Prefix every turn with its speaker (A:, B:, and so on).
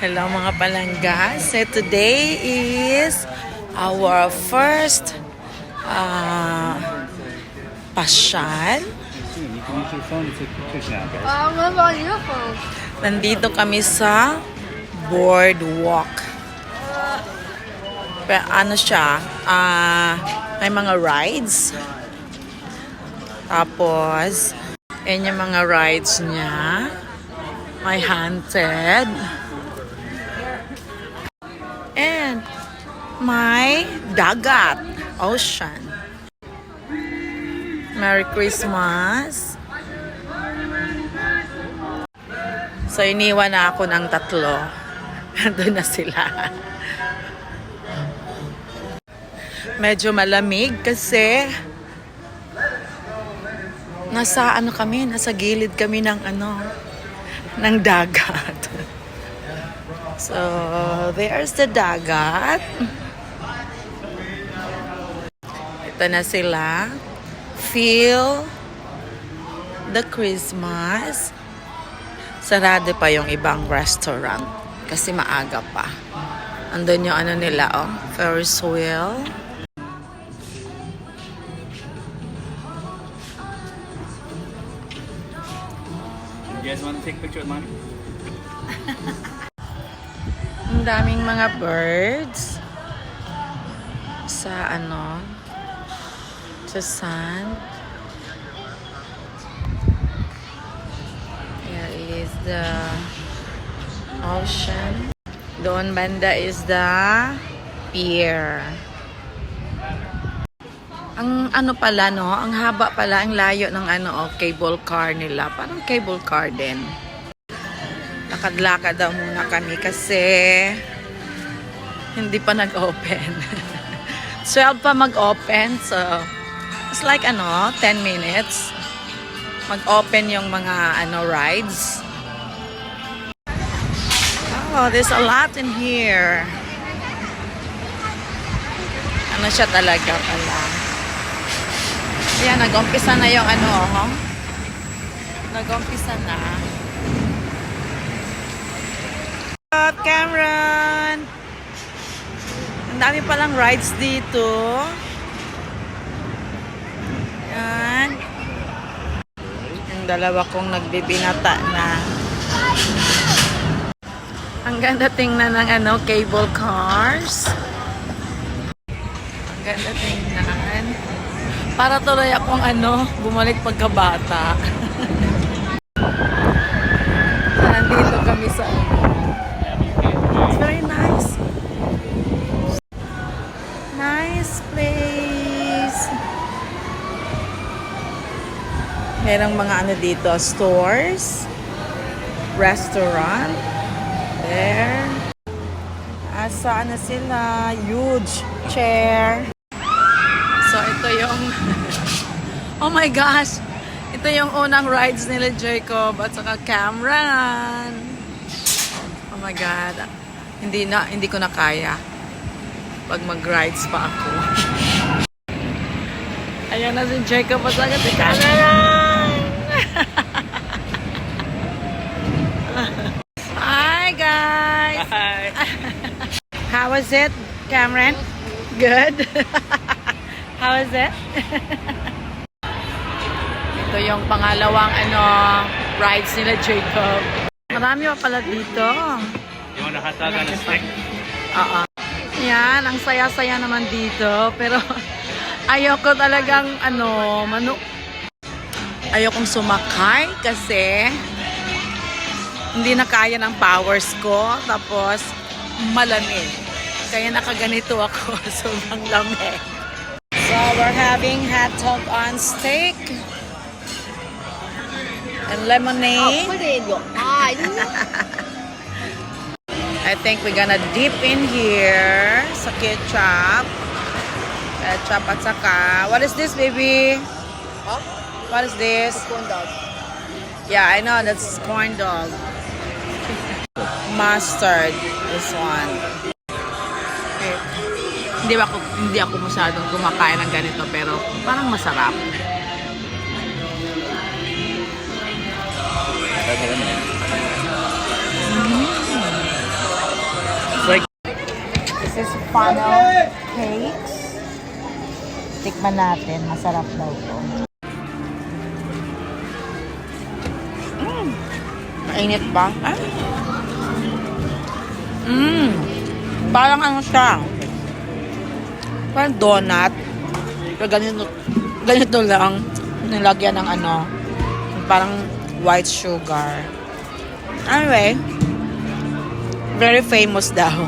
A: Hello mga palangga. So today is our first pasyal.
B: You can use your phone to take pictures now, guys.
C: What about your phone?
A: Nandito kami sa boardwalk. Pero ano siya, may mga rides. Tapos, yan yung mga rides niya. May haunted. And may dagat, ocean. Merry Christmas. So, iniwan na ako ng tatlo. Nandun na sila. Medyo malamig kasi nasa gilid kami ng ng dagat. So, there's the dagat. Ito na sila. Feel the Christmas. Sarado pa yung ibang restaurant kasi maaga pa. Andun yung nila, Ferris wheel.
B: You guys want to take a picture with mommy?
A: Ang daming mga birds sa sa sand. Here is the ocean. Doon banda is the pier. Ang pala ang haba pala, ang layo ng cable car nila. Parang cable car din. Lakad-lakad daw muna kami kasi hindi pa nag-open. 12 pa mag-open, so it's like 10 minutes mag-open yung mga rides. Oh, there's a lot in here. Siya talaga pala. Ayan, nag-umpisa na yung nag-umpisa na. Up, Cameron! Ang dami palang rides dito. Yan. Yung dalawa kong nagbibinata na. Ang ganda tingnan ng cable cars. Ang ganda tingnan. Para tuloy akong bumalik pagkabata. Nandito kami sa It's very nice. Nice place. Merong mga dito, stores, restaurant. There. Saan na sila? Huge chair. So, ito yung oh my gosh! Ito yung unang rides nila Jacob at saka Cameron. Oh my God. Hindi ko na kaya pag mag-rides pa ako. Ayan na si Jacob at saka si Cameron! Hi guys!
B: Hi!
A: How was it, Cameron? Good? How is it? Ito yung pangalawang rides nila Jacob. Marami pa pala dito.
B: You want a hot dog on a stick?
A: Yan, ang saya-saya naman dito. Pero ayoko talagang ayokong sumakay kasi hindi na kaya ng powers ko. Tapos malamig. Kaya nakaganito ako. Sobrang lamig. So, we're having hot dog on steak and lemonade.
C: Put it in your eye.
A: I think we're gonna dip in here sa ketchup. Ketchup at saka, what is this, baby?
C: Huh?
A: What is this?
C: Corn dog.
A: Yeah, I know, that's corn dog. Mustard, this one. Okay. Hindi ako masyadong kumakain ng ganito pero parang masarap.
B: That's lemonade.
A: funnel cakes. Tikman natin. Masarap daw to. Mainit ba? Ah. Parang ano siya. Parang donut. Pero ganito lang. Nilagyan ng ano. Parang white sugar. Anyway. Very famous daw.